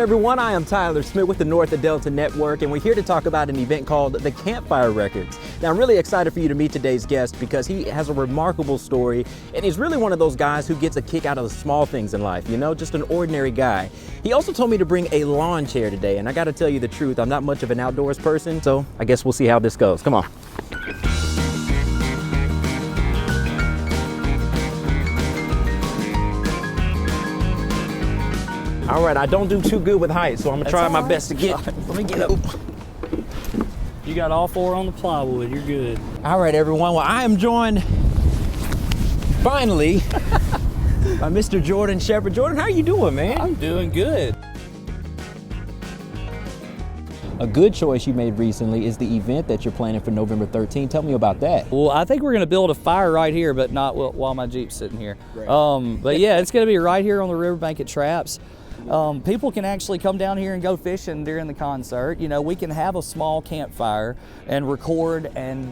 there, everyone. I am Tyler Smith with the North of Delta Network, and we're here to talk about an event called the Campfire Records. Now, I'm really excited for you to meet today's guest because he has a remarkable story, and he's really one of those guys who gets a kick out of the small things in life, you know, just an ordinary guy. He also told me to bring a lawn chair today, and I gotta tell you the truth, I'm not much of an outdoors person, so I guess we'll see how this goes. Come on. All right, I don't do too good with height, so I'm gonna try my best to get. Let me get up. You got all four on the plywood, you're good. All right, everyone. Well, I am joined, finally, by Mr. Jordan Shepherd. Jordan, how are you doing, man? I'm doing good. A good choice you made recently is the event that you're planning for November 13th. Tell me about that. Well, I think we're gonna build a fire right here, but not while my Jeep's sitting here. But yeah, it's gonna be right here on the riverbank at Traps. People can actually come down here and go fishing during the concert. You know, we can have a small campfire and record and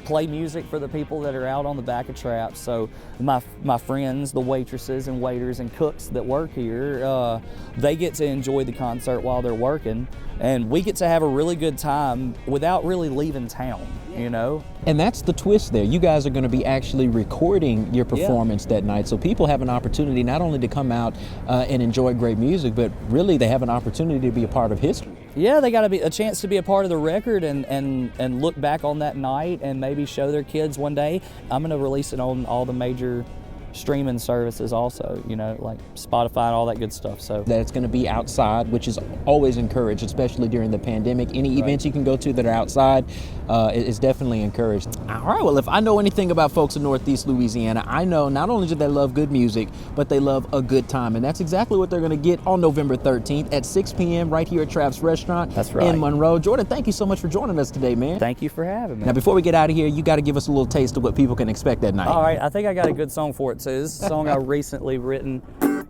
play music for the people that are out on the back of Traps. So my friends, the waitresses and waiters and cooks that work here, they get to enjoy the concert while they're working. And we get to have a really good time without really leaving town, you know? And that's the twist there. You guys are going to be actually recording your performance that night. So people have an opportunity not only to come out and enjoy great music, but really they have an opportunity to be a part of history. Yeah, they got to be a chance to be a part of the record and look back on that night and maybe show their kids one day. I'm going to release it on all the major streaming services also, you know, like Spotify and all that good stuff. So that it's going to be outside, which is always encouraged, especially during the pandemic. Any events you can go to that are outside is definitely encouraged. All right, well, if I know anything about folks in Northeast Louisiana, I know not only do they love good music, but they love a good time. And that's exactly what they're going to get on November 13th at 6 p.m. right here at Traps Restaurant in Monroe. Jordan, thank you so much for joining us today, man. Thank you for having me. Now, before we get out of here, you got to give us a little taste of what people can expect that night. All right, I think I got a good song for it. So this is a song I recently written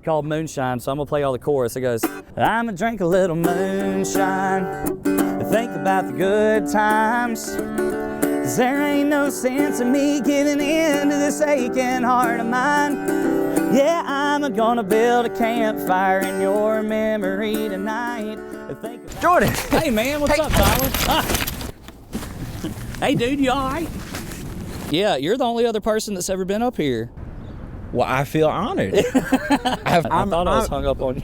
called Moonshine, so I'm gonna play all the chorus. It goes, I'ma drink a little moonshine, think about the good times, 'cause there ain't no sense in me giving in to this aching heart of mine. Yeah, I'm gonna build a campfire in your memory tonight. Jordan! Hey man, what's up, Tyler? Hi. Hey dude, you all right? Yeah, you're the only other person that's ever been up here. Well, I feel honored. I thought I was hung up on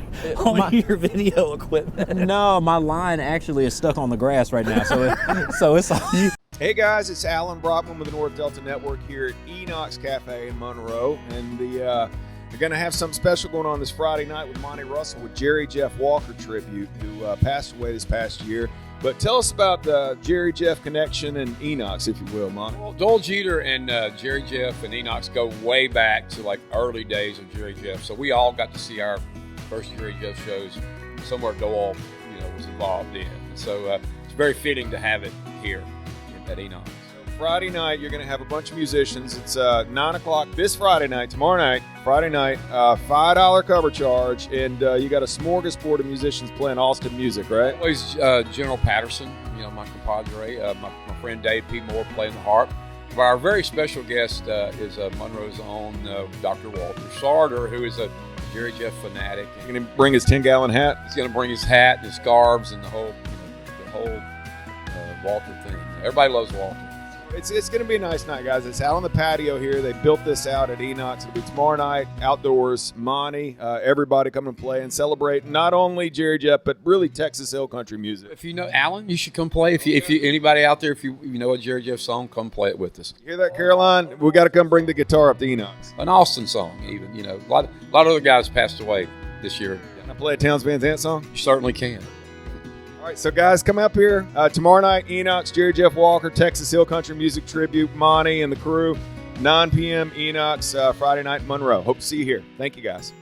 your video equipment. No, my line actually is stuck on the grass right now, so it's all you. Hey guys, it's Alan Brockman with the North Delta Network here at Enoch's Cafe in Monroe, and we're going to have something special going on this Friday night with Monty Russell with Jerry Jeff Walker tribute, who passed away this past year. But tell us about the Jerry Jeff connection and Enoch's, if you will, Monty. Well, Dole Jeter and Jerry Jeff and Enoch's go way back to like early days of Jerry Jeff. So we all got to see our first Jerry Jeff shows. Somewhere Dole, was involved in. So it's very fitting to have it here at Enoch's. Friday night, you're going to have a bunch of musicians. It's 9 o'clock this Friday night, tomorrow night, Friday night, $5 cover charge, and you got a smorgasbord of musicians playing Austin music, right? Always General Patterson, my compadre, my friend Dave P. Moore playing the harp. But our very special guest is Monroe's own Dr. Walter Sarter, who is a Jerry Jeff fanatic. He's going to bring his 10-gallon hat? He's going to bring his hat, his scarves, and the whole Walter thing. Everybody loves Walter. It's going to be a nice night, guys. It's out on the patio here. They built this out at Enoch's. It'll be tomorrow night, outdoors. Monty, everybody come and play and celebrate not only Jerry Jeff, but really Texas Hill Country music. If you know Alan, you should come play. If you anybody out there, if you know a Jerry Jeff song, come play it with us. You hear that, Caroline? We got to come bring the guitar up to Enoch's. An Austin song, even. A lot of other guys passed away this year. Can I play a Towns Van Zandt song? You certainly can. All right, so guys, come up here tomorrow night. Enoch's, Jerry Jeff Walker, Texas Hill Country Music Tribute, Monty and the crew, 9 p.m. Enoch's, Friday night in Monroe. Hope to see you here. Thank you, guys.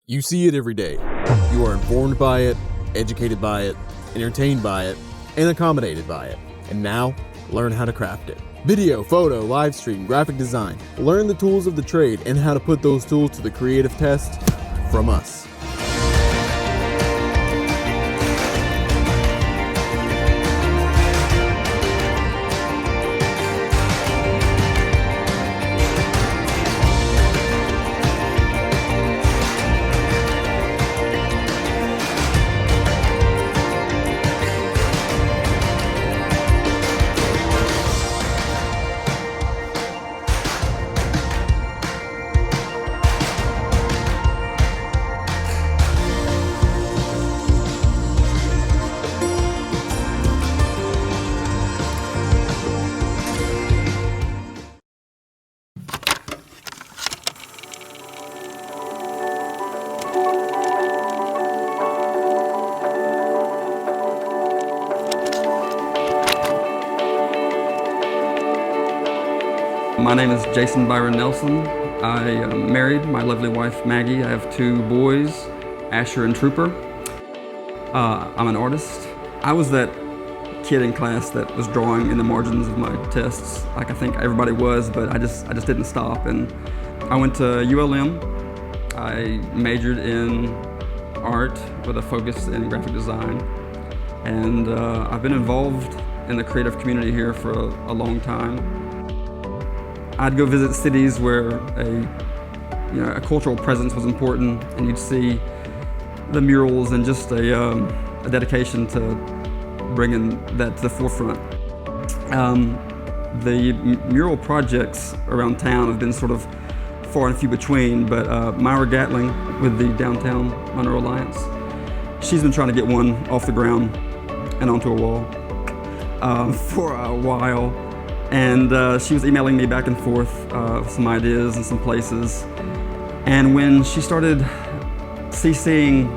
You see it every day. You are informed by it, educated by it, entertained by it, and accommodated by it. And now, learn how to craft it. Video, photo, live stream, graphic design. Learn the tools of the trade and how to put those tools to the creative test from us. My name is Jason Byron Nelson. I am married, my lovely wife Maggie. I have 2 boys, Asher and Trooper. I'm an artist. I was that kid in class that was drawing in the margins of my tests, like I think everybody was, but I just didn't stop. And I went to ULM. I majored in art with a focus in graphic design. And I've been involved in the creative community here for a long time. I'd go visit cities where a cultural presence was important, and you'd see the murals and just a dedication to bringing that to the forefront. The mural projects around town have been sort of far and few between, but Myra Gatling with the Downtown Monroe Alliance, she's been trying to get one off the ground and onto a wall for a while. And she was emailing me back and forth some ideas and some places. And when she started CCing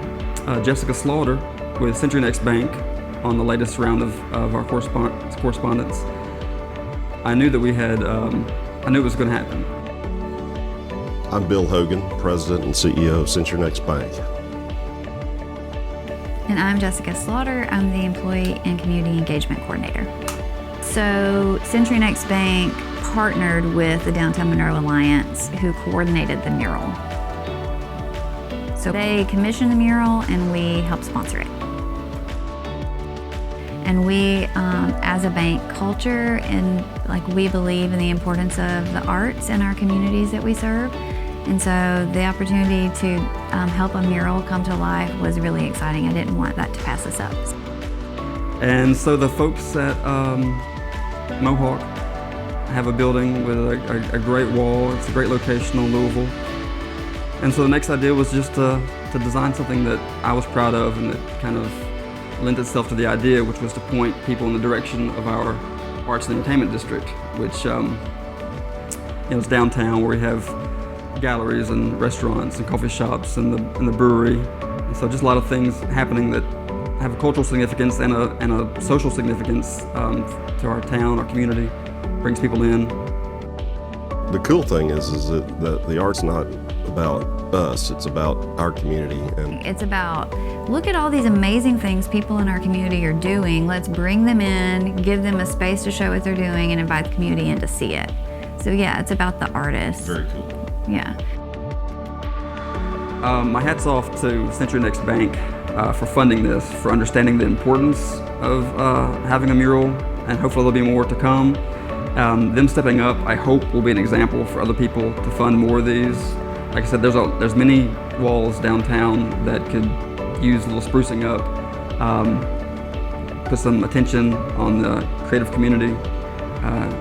Jessica Slaughter with CenturyNext Bank on the latest round of our correspondence, I knew that I knew it was going to happen. I'm Bill Hogan, President and CEO of CenturyNext Bank. And I'm Jessica Slaughter. I'm the Employee and Community Engagement Coordinator. So CenturyNext Bank partnered with the Downtown Monroe Alliance, who coordinated the mural. So they commissioned the mural and we helped sponsor it. And we, as a bank culture, and we believe in the importance of the arts in our communities that we serve. And so the opportunity to help a mural come to life was really exciting. I didn't want that to pass us up. And so the folks at Mohawk have a building with a great wall. It's a great location on Louisville. And so the next idea was just to design something that I was proud of and that kind of lent itself to the idea, which was to point people in the direction of our arts and entertainment district, which is downtown, where we have galleries and restaurants and coffee shops and the brewery. And so just a lot of things happening that have a cultural significance and a social significance to our town, our community, brings people in. The cool thing is that the art's not about us, it's about our community. And it's about, look at all these amazing things people in our community are doing. Let's bring them in, give them a space to show what they're doing, and invite the community in to see it. So yeah, it's about the artists. Very cool. Yeah. My hat's off to CenturyNext Bank for funding this, for understanding the importance of having a mural, and hopefully there'll be more to come. Them stepping up, I hope, will be an example for other people to fund more of these. Like I said, there's many walls downtown that could use a little sprucing up, put some attention on the creative community.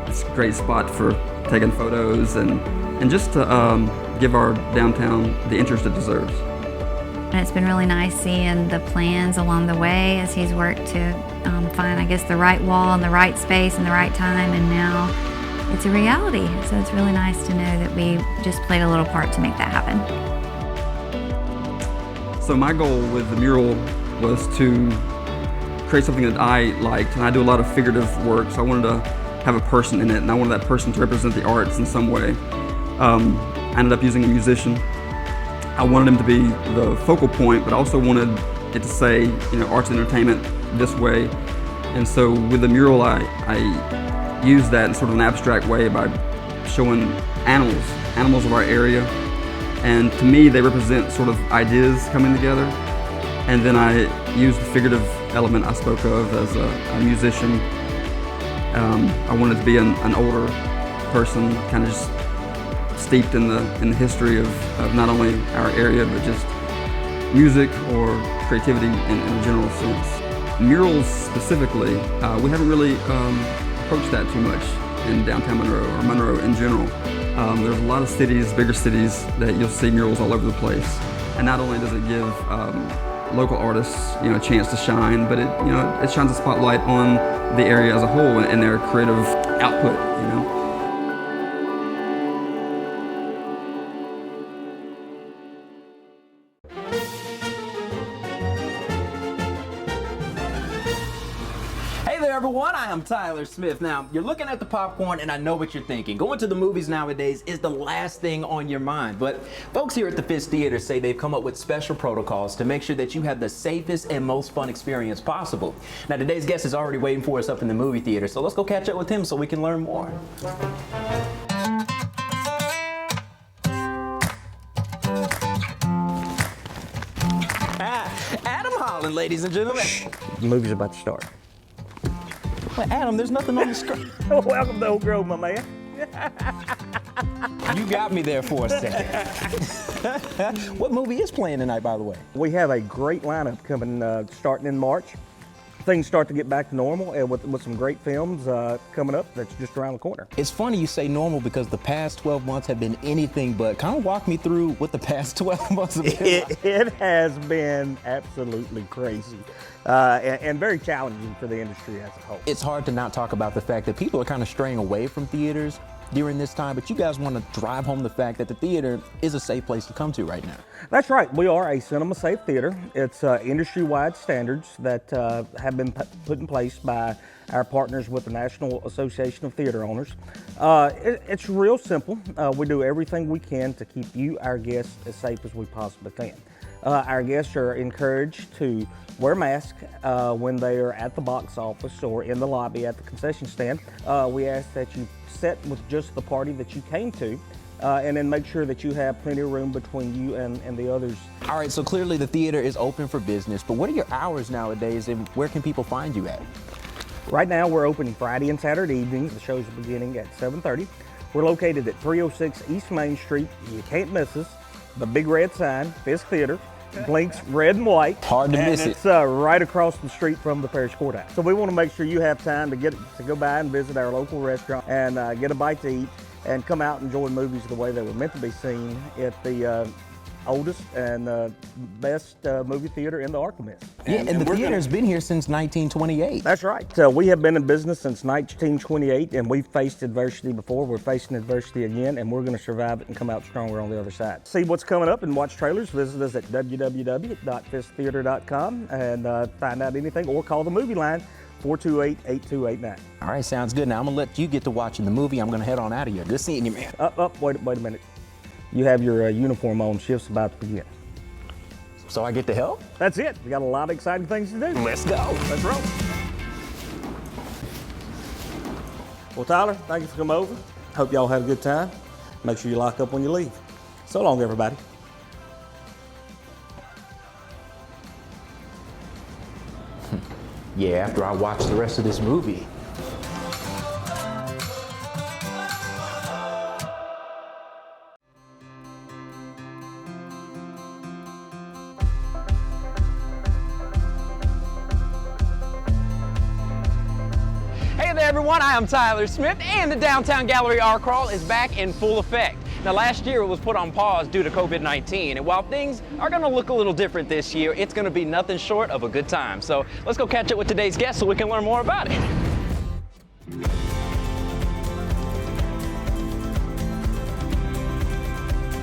It's a great spot for taking photos and just to give our downtown the interest it deserves. And it's been really nice seeing the plans along the way as he's worked to find, I guess, the right wall and the right space and the right time, and now it's a reality. So it's really nice to know that we just played a little part to make that happen. So my goal with the mural was to create something that I liked, and I do a lot of figurative work, so I wanted to have a person in it, and I wanted that person to represent the arts in some way. I ended up using a musician. I wanted him to be the focal point, but I also wanted it to say, arts and entertainment this way. And so with the mural, I used that in sort of an abstract way by showing animals of our area. And to me, they represent sort of ideas coming together. And then I used the figurative element I spoke of as a musician. I wanted to be an older person, kind of just steeped in the history of not only our area, but just music or creativity in a general sense. Murals specifically, we haven't really approached that too much in downtown Monroe, or Monroe in general. There's a lot of cities, bigger cities, that you'll see murals all over the place. And not only does it give local artists, a chance to shine, but it shines a spotlight on the area as a whole and their creative output, there, everyone. I am Tyler Smith. Now, you're looking at the popcorn, and I know what you're thinking. Going to the movies nowadays is the last thing on your mind. But folks here at the Fist Theater say they've come up with special protocols to make sure that you have the safest and most fun experience possible. Now, today's guest is already waiting for us up in the movie theater, so let's go catch up with him so we can learn more. Adam Holland, ladies and gentlemen. The movie's about to start. Well, Adam, there's nothing on the screen. Welcome to Oak Grove, my man. You got me there for a second. What movie is playing tonight, by the way? We have a great lineup coming, starting in March. Things start to get back to normal, and with some great films coming up that's just around the corner. It's funny you say normal because the past 12 months have been anything but. Kind of walk me through what the past 12 months have been. It has been absolutely crazy and very challenging for the industry as a whole. It's hard to not talk about the fact that people are kind of straying away from theaters during this time, but you guys want to drive home the fact that the theater is a safe place to come to right now. That's right. We are a cinema-safe theater. It's industry-wide standards that have been put in place by our partners with the National Association of Theater Owners. It's real simple. We do everything we can to keep you, our guests, as safe as we possibly can. Our guests are encouraged to wear masks when they are at the box office or in the lobby at the concession stand. We ask that you sit with just the party that you came to, and then make sure that you have plenty of room between you and the others. All right, so clearly the theater is open for business, but what are your hours nowadays and where can people find you at? Right now we're opening Friday and Saturday evenings. The show's beginning at 7:30. We're located at 306 East Main Street. You can't miss us. The big red sign, Fist Theater, blinks red and white. Hard to miss it. It's right across the street from the parish courthouse. So we want to make sure you have time to go by and visit our local restaurant and get a bite to eat and come out and enjoy movies the way they were meant to be seen at the oldest and best movie theater in the Arkansas. Yeah, and the theater's been here since 1928. That's right. So we have been in business since 1928, and we've faced adversity before. We're facing adversity again, and we're going to survive it and come out stronger on the other side. See what's coming up and watch trailers. Visit us at www.fisttheater.com and find out anything, or call the movie line 428-8289. All right, sounds good. Now I'm gonna let you get to watching the movie. I'm gonna head on out of here. Good seeing you, man. Wait a minute. You have your uniform on. Shift's about to begin. So I get to help? That's it. We got a lot of exciting things to do. Let's go. Let's roll. Well, Tyler, thank you for coming over. Hope y'all have a good time. Make sure you lock up when you leave. So long, everybody. Yeah, after I watch the rest of this movie. Hey there everyone, I am Tyler Smith, and the Downtown Gallery Art Crawl is back in full effect. Now last year it was put on pause due to COVID-19, and while things are gonna look a little different this year, it's gonna be nothing short of a good time. So let's go catch up with today's guest so we can learn more about it.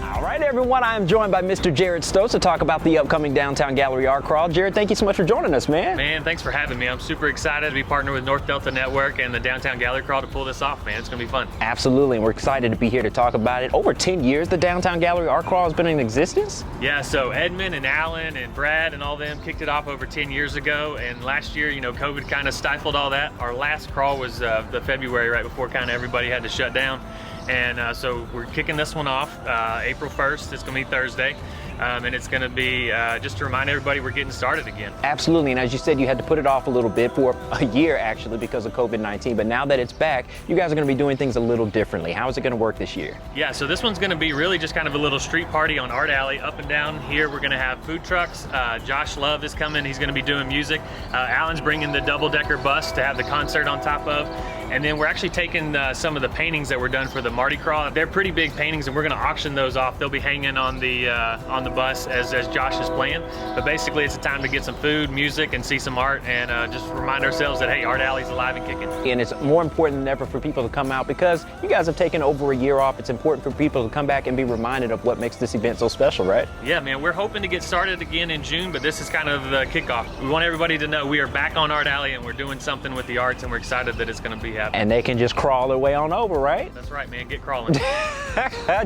All right, everyone, I am joined by Mr. Jared Stokes to talk about the upcoming Downtown Gallery Art Crawl. Jared, thank you so much for joining us, man. Man, thanks for having me. I'm super excited to be partnered with North Delta Network and the Downtown Gallery Crawl to pull this off, man. It's gonna be fun. Absolutely, and we're excited to be here to talk about it. Over 10 years, the Downtown Gallery Art Crawl has been in existence? Yeah, so Edmund and Alan and Brad and all them kicked it off over 10 years ago, and last year, you know, COVID kind of stifled all that. Our last crawl was the February, right before kind of everybody had to shut down. And so we're kicking this one off April 1st. It's going to be Thursday. And it's going to be just to remind everybody we're getting started again. Absolutely, and as you said, you had to put it off a little bit for a year actually because of COVID-19, but now that it's back, you guys are going to be doing things a little differently. How is it going to work this year? Yeah, so this one's going to be really just kind of a little street party on Art Alley. Up and down here, we're going to have food trucks. Josh Love is coming. He's going to be doing music. Alan's bringing the double-decker bus to have the concert on top of. And then we're actually taking some of the paintings that were done for the Mardi Gras. They're pretty big paintings, and we're going to auction those off. They'll be hanging on the bus as Josh is playing. But basically, it's a time to get some food, music, and see some art, and just remind ourselves that, hey, Art Alley's alive and kicking. And it's more important than ever for people to come out because you guys have taken over a year off. It's important for people to come back and be reminded of what makes this event so special, right? Yeah, man, we're hoping to get started again in June, but this is kind of the kickoff. We want everybody to know we are back on Art Alley, and we're doing something with the arts, and we're excited that it's going to be happening. And they can just crawl their way on over, right? That's right, man. Get crawling.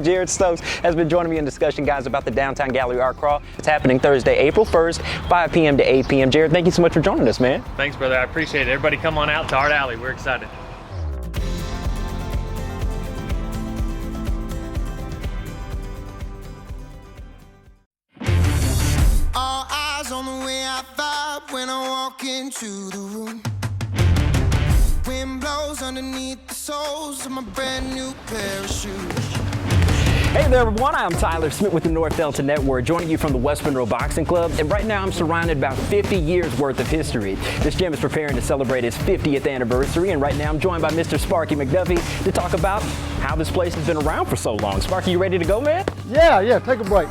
Jared Stokes has been joining me in discussion, guys, about the Downtown Gallery Art Crawl. It's happening Thursday, April 1st, 5 p.m. to 8 p.m. Jared, thank you so much for joining us, man. Thanks, brother. I appreciate it. Everybody come on out to Art Alley. We're excited. All eyes on the way I vibe when I walk into the room. Wind blows underneath the soles of my brand new pair of shoes. Hey there, everyone. I'm Tyler Smith with the North Delta Network, joining you from the West Monroe Boxing Club. And right now, I'm surrounded by 50 years worth of history. This gym is preparing to celebrate its 50th anniversary. And right now, I'm joined by Mr. Sparky McDuffie to talk about how this place has been around for so long. Sparky, you ready to go, man? Yeah, take a break.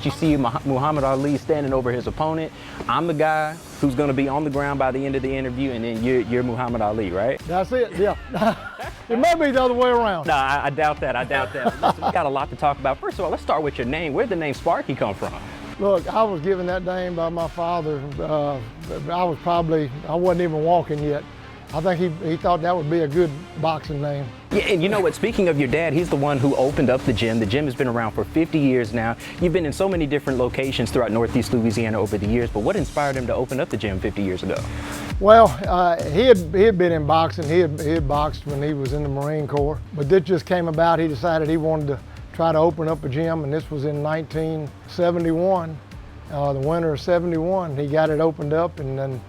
You see Muhammad Ali standing over his opponent. I'm the guy who's going to be on the ground by the end of the interview, and then you're Muhammad Ali, right? That's it, yeah. It may be the other way around. No, I doubt that. Listen, we got a lot to talk about. First of all, let's start with your name. Where'd the name Sparky come from? Look, I was given that name by my father. I wasn't even walking yet. I think he thought that would be a good boxing name. Yeah, and you know what, speaking of your dad, he's the one who opened up the gym. The gym has been around for 50 years now. You've been in so many different locations throughout Northeast Louisiana over the years, but what inspired him to open up the gym 50 years ago? Well, he had been in boxing. He had boxed when he was in the Marine Corps, but this just came about. He decided he wanted to try to open up a gym, and this was in 1971, the winter of 71. He got it opened up, and then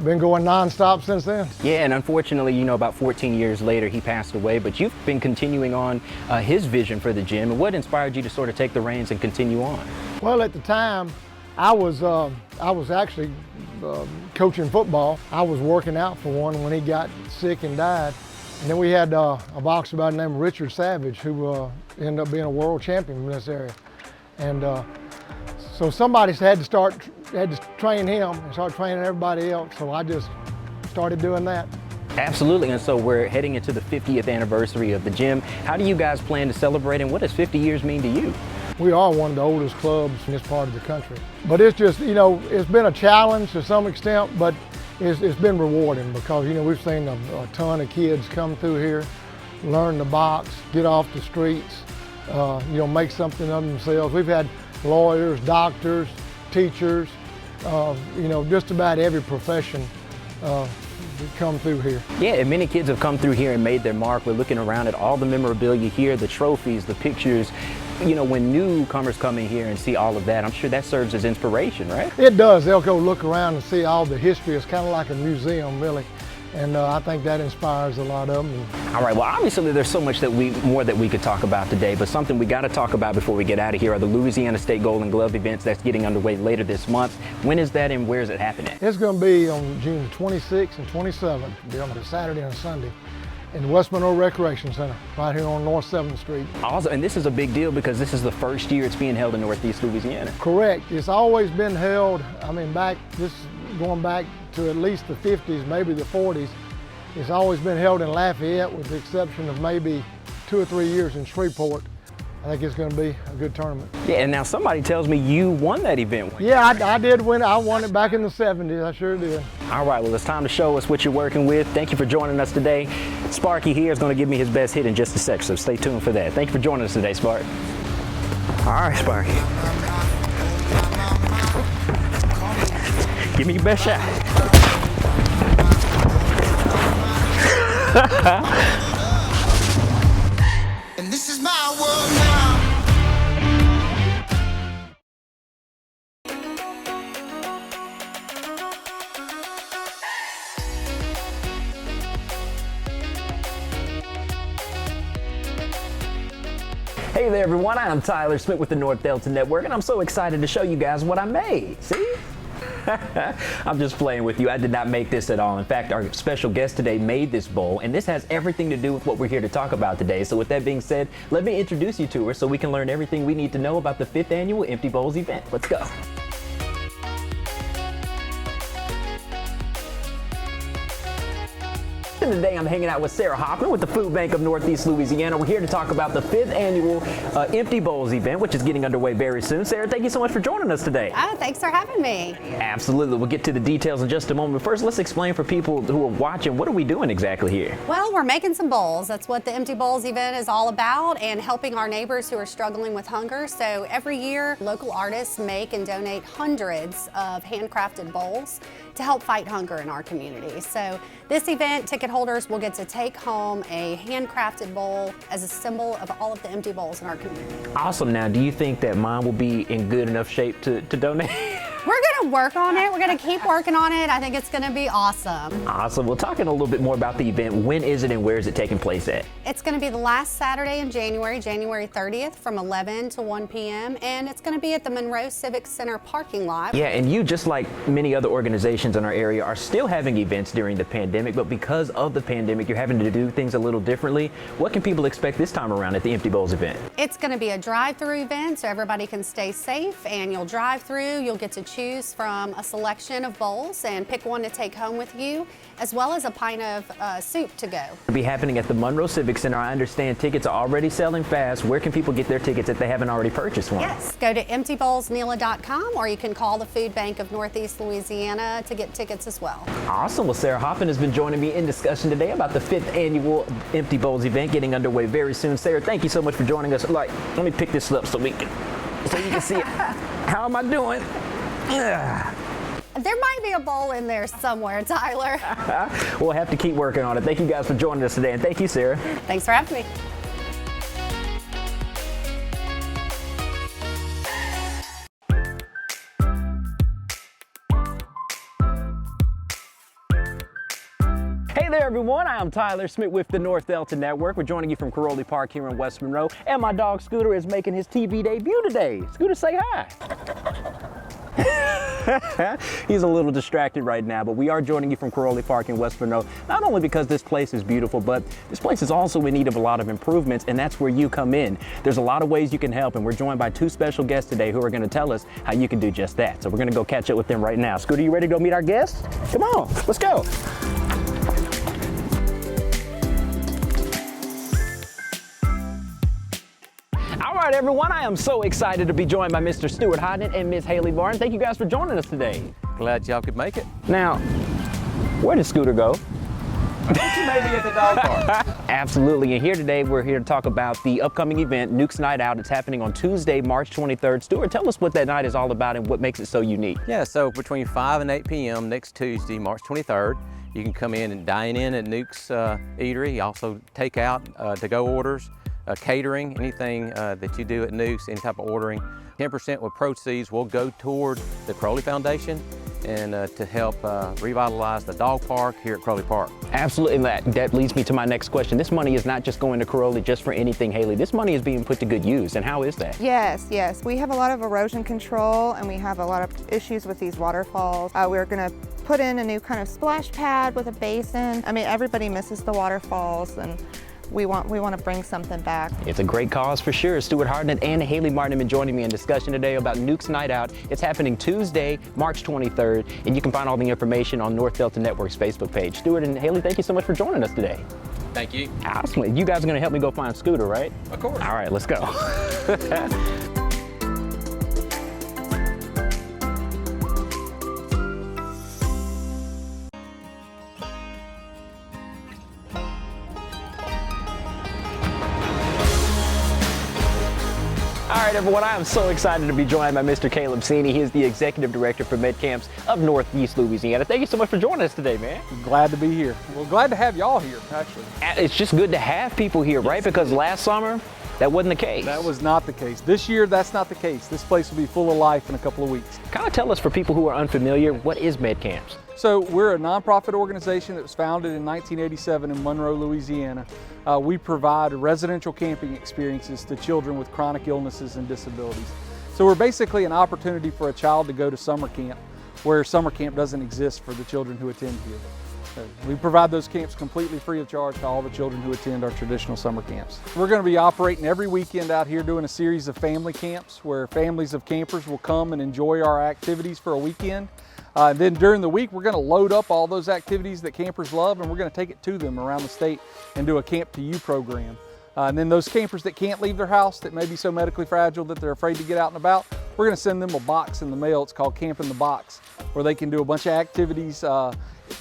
been going nonstop since then. Yeah, and unfortunately, you know, about 14 years later, he passed away, but you've been continuing on his vision for the gym. And what inspired you to sort of take the reins and continue on? Well, at the time, I was actually coaching football. I was working out for one when he got sick and died. And then we had a boxer by the name of Richard Savage, who ended up being a world champion in this area. And so somebody had to train him and start training everybody else. So I just started doing that. Absolutely, and so we're heading into the 50th anniversary of the gym. How do you guys plan to celebrate, and what does 50 years mean to you? We are one of the oldest clubs in this part of the country. But it's just, you know, it's been a challenge to some extent, but it's been rewarding because, you know, we've seen a ton of kids come through here, learn to box, get off the streets, you know, make something of themselves. We've had lawyers, doctors, teachers, you know, just about every profession come through here. Yeah, and many kids have come through here and made their mark. We're looking around at all the memorabilia here, the trophies, the pictures. You know, when newcomers come in here and see all of that, I'm sure that serves as inspiration, right? It does. They'll go look around and see all the history. It's kind of like a museum, really. And I think that inspires a lot of them. All right, well, obviously there's so much more that we could talk about today, but something we got to talk about before we get out of here are the Louisiana State Golden Glove events that's getting underway later this month. When is that and where is it happening? It's going to be on June 26th and 27th, be on a Saturday and Sunday, in the West Monroe Recreation Center, right here on North 7th Street. Awesome, and this is a big deal because this is the first year it's being held in Northeast Louisiana. Correct. It's always been held, I mean, going back to at least the 50s, maybe the 40s. It's always been held in Lafayette with the exception of maybe 2 or 3 years in Shreveport. I think it's going to be a good tournament. Yeah, and now somebody tells me you won that event. Yeah, I did win it. I won it back in the 70s. I sure did. All right, well, it's time to show us what you're working with. Thank you for joining us today. Sparky here is going to give me his best hit in just a sec, so stay tuned for that. Thank you for joining us today, Spark. All right, Sparky. Give me your best shot. And this is my world now. Hey there, everyone. I'm Tyler Smith with the North Delta Network, and I'm so excited to show you guys what I made. See? I'm just playing with you. I did not make this at all. In fact, our special guest today made this bowl, and this has everything to do with what we're here to talk about today. So with that being said, let me introduce you to her so we can learn everything we need to know about the 5th annual Empty Bowls event. Let's go. And today I'm hanging out with Sarah Hoffman with the Food Bank of Northeast Louisiana. We're here to talk about the 5th annual Empty Bowls event, which is getting underway very soon. Sarah, thank you so much for joining us today. Oh, thanks for having me. Absolutely. We'll get to the details in just a moment. First, let's explain for people who are watching, what are we doing exactly here? Well, we're making some bowls. That's what the Empty Bowls event is all about, and helping our neighbors who are struggling with hunger. So every year, local artists make and donate hundreds of handcrafted bowls to help fight hunger in our community. So this event, ticket holders will get to take home a handcrafted bowl as a symbol of all of the empty bowls in our community. Awesome. Now, do you think that mine will be in good enough shape to donate? We're going to work on it. We're going to keep working on it. I think it's going to be awesome. Awesome. Well, talking a little bit more about the event, when is it and where is it taking place at? It's going to be the last Saturday in January, January 30th from 11 to 1 p.m. And it's going to be at the Monroe Civic Center parking lot. Yeah, and you, just like many other organizations in our area, are still having events during the pandemic, but because of the pandemic, you're having to do things a little differently. What can people expect this time around at the Empty Bowls event? It's going to be a drive-through event, so everybody can stay safe, and you'll drive through. You'll get to choose from a selection of bowls and pick one to take home with you, as well as a pint of soup to go. It'll be happening at the Monroe Civic Center. I understand tickets are already selling fast. Where can people get their tickets if they haven't already purchased one? Yes, go to emptybowlsnela.com, or you can call the Food Bank of Northeast Louisiana to get tickets as well. Awesome. Well, Sarah Hoffman has been joining me in discussion today about the 5th annual Empty Bowls event getting underway very soon. Sarah, thank you so much for joining us. Let me pick this up so you can see it. How am I doing? There might be a bowl in there somewhere, Tyler. We'll have to keep working on it. Thank you guys for joining us today, and thank you, Sarah. Thanks for having me. Hey there, everyone. I am Tyler Smith with the North Delta Network. We're joining you from Caroli Park here in West Monroe, and my dog Scooter is making his TV debut today. Scooter, say hi. He's a little distracted right now, but we are joining you from Caroli Park in West Monroe, not only because this place is beautiful, but this place is also in need of a lot of improvements, and that's where you come in. There's a lot of ways you can help, and we're joined by 2 special guests today who are going to tell us how you can do just that. So we're going to go catch up with them right now. Scooter, you ready to go meet our guests? Come on, let's go. All right, everyone, I am so excited to be joined by Mr. Stuart Hodnett and Ms. Haley Barton. Thank you guys for joining us today. Glad y'all could make it. Now, where did Scooter go? I think you may be at the dog park. Absolutely, and here today we're here to talk about the upcoming event, Nuke's Night Out. It's happening on Tuesday, March 23rd. Stuart, tell us what that night is all about and what makes it so unique. Yeah, so between 5 and 8 p.m. next Tuesday, March 23rd, you can come in and dine in at Nuke's Eatery. Also take out to-go orders, catering, anything that you do at Nuke's, any type of ordering. 10% of proceeds will go toward the Crowley Foundation and to help revitalize the dog park here at Crowley Park. Absolutely, and that leads me to my next question. This money is not just going to Crowley just for anything, Haley. This money is being put to good use, and how is that? Yes. We have a lot of erosion control, and we have a lot of issues with these waterfalls. We're going to put in a new kind of splash pad with a basin. I mean, everybody misses the waterfalls, and we want to bring something back. It's a great cause for sure. Stuart Hodnett and Haley Martin have been joining me in discussion today about Nuke's Night Out. It's happening Tuesday, March 23rd, and you can find all the information on North Delta Network's Facebook page. Stuart and Haley, thank you so much for joining us today. Thank you. Awesome. You guys are going to help me go find Scooter, right? Of course. All right, let's go. All right, everyone, I am so excited to be joined by Mr. Caleb Sini. He is the Executive Director for Med Camps of Northeast Louisiana. Thank you so much for joining us today, man. Glad to be here. Well, glad to have y'all here, actually. It's just good to have people here, right? Because last summer, that wasn't the case. That was not the case. This year, that's not the case. This place will be full of life in a couple of weeks. Kind of tell us, for people who are unfamiliar, what is Med Camps? So we're a nonprofit organization that was founded in 1987 in Monroe, Louisiana. We provide residential camping experiences to children with chronic illnesses and disabilities. So we're basically an opportunity for a child to go to summer camp where summer camp doesn't exist for the children who attend here. So we provide those camps completely free of charge to all the children who attend our traditional summer camps. We're going to be operating every weekend out here doing a series of family camps where families of campers will come and enjoy our activities for a weekend. Then during the week, we're going to load up all those activities that campers love, and we're going to take it to them around the state and do a Camp to You program. And then those campers that can't leave their house, that may be so medically fragile that they're afraid to get out and about, we're going to send them a box in the mail. It's called Camp in the Box, where they can do a bunch of activities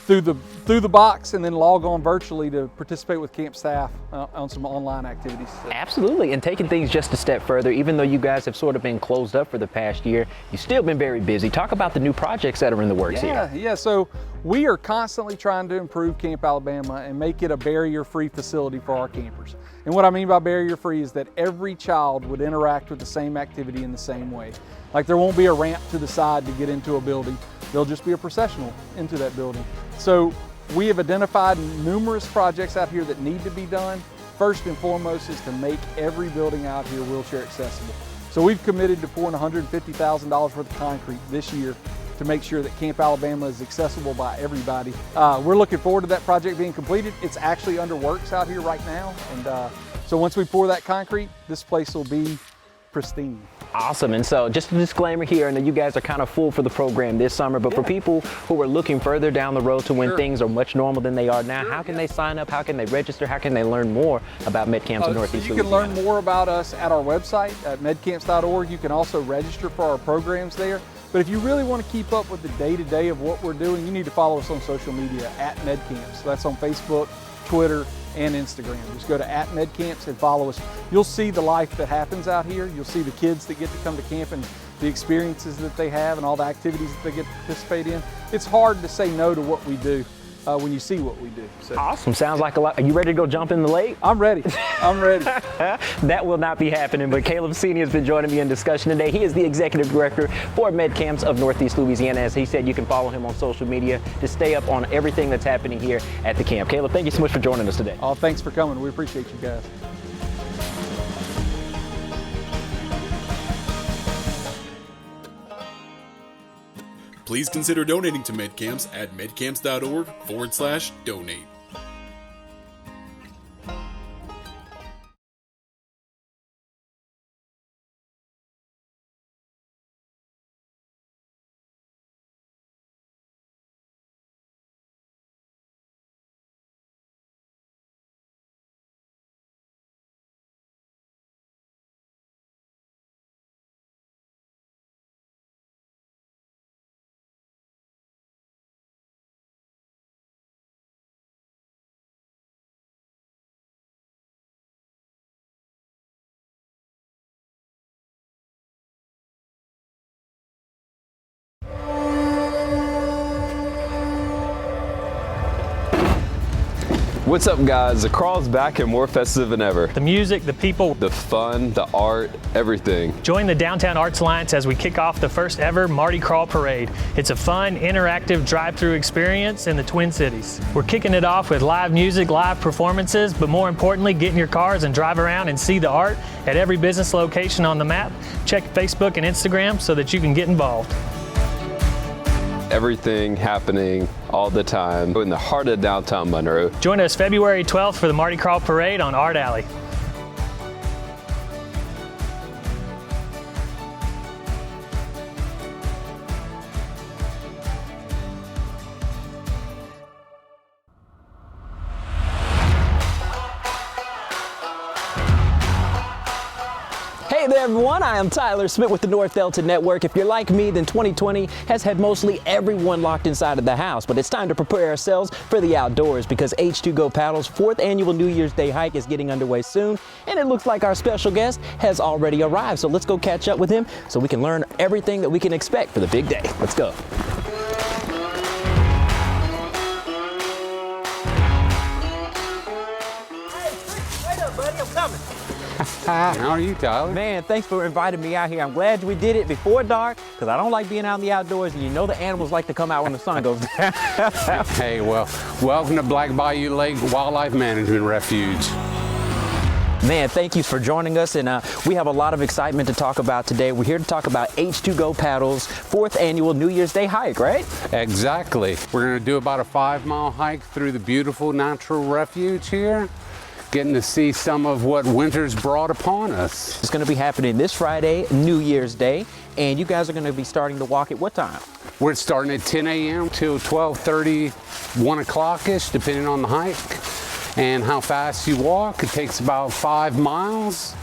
through the box and then log on virtually to participate with camp staff on some online activities. Absolutely, and taking things just a step further, even though you guys have sort of been closed up for the past year, you've still been very busy. Talk about the new projects that are in the works here. Yeah, so we are constantly trying to improve Camp Alabama and make it a barrier-free facility for our campers. And what I mean by barrier-free is that every child would interact with the same activity in the same way. Like there won't be a ramp to the side to get into a building. There'll just be a processional into that building. So we have identified numerous projects out here that need to be done. First and foremost is to make every building out here wheelchair accessible. So we've committed to pouring $150,000 worth of concrete this year to make sure that Camp Alabama is accessible by everybody. We're looking forward to that project being completed. It's actually under works out here right now. And so once we pour that concrete, this place will be pristine. Awesome, and so just a disclaimer here, I know you guys are kind of full for the program this summer, but for people who are looking further down the road to when things are much normal than they are now, how can they sign up, how can they register, how can they learn more about Med Camps in Northeast So you can learn more about us at our website at medcamps.org. You can also register for our programs there. But if you really want to keep up with the day-to-day of what we're doing, you need to follow us on social media at MedCamps. That's on Facebook, Twitter, and Instagram. Just go to @MedCamps and follow us. You'll see the life that happens out here. You'll see the kids that get to come to camp and the experiences that they have and all the activities that they get to participate in. It's hard to say no to what we do when you see what we do. So. Awesome, sounds like a lot. Are you ready to go jump in the lake? I'm ready, I'm ready. That will not be happening, but Caleb Senior has been joining me in discussion today. He is the Executive Director for Med Camps of Northeast Louisiana. As he said, you can follow him on social media to stay up on everything that's happening here at the camp. Caleb, thank you so much for joining us today. Oh, thanks for coming. We appreciate you guys. Please consider donating to MedCamps at medcamps.org/donate. What's up, guys? The crawl's back and more festive than ever. The music, the people, the fun, the art, everything. Join the Downtown Arts Alliance as we kick off the first ever Mardi Gras Parade. It's a fun, interactive drive-through experience in the Twin Cities. We're kicking it off with live music, live performances, but more importantly, get in your cars and drive around and see the art at every business location on the map. Check Facebook and Instagram so that you can get involved. Everything happening all the time in the heart of downtown Monroe. Join us February 12th for the Mardi Gras Parade on Art Alley. Hey there everyone, I am Tyler Smith with the North Delta Network. If you're like me, then 2020 has had mostly everyone locked inside of the house, but it's time to prepare ourselves for the outdoors because H2Go Paddle's 4th annual New Year's Day hike is getting underway soon, and it looks like our special guest has already arrived. So let's go catch up with him so we can learn everything that we can expect for the big day. Let's go. Wait up, buddy, I'm coming. How are you, Tyler? Man, thanks for inviting me out here. I'm glad we did it before dark because I don't like being out in the outdoors, and you know the animals like to come out when the sun goes down. Hey, well, welcome to Black Bayou Lake Wildlife Management Refuge. Man, thank you for joining us, and we have a lot of excitement to talk about today. We're here to talk about H2Go Paddle's 4th annual New Year's Day hike, right? Exactly. We're going to do about a 5-mile hike through the beautiful natural refuge here, getting to see some of what winter's brought upon us. It's going to be happening this Friday, New Year's Day, and you guys are going to be starting to walk at what time? We're starting at 10 a.m. till 12:30, 1 o'clock-ish, depending on the hike and how fast you walk. It takes about 5 miles.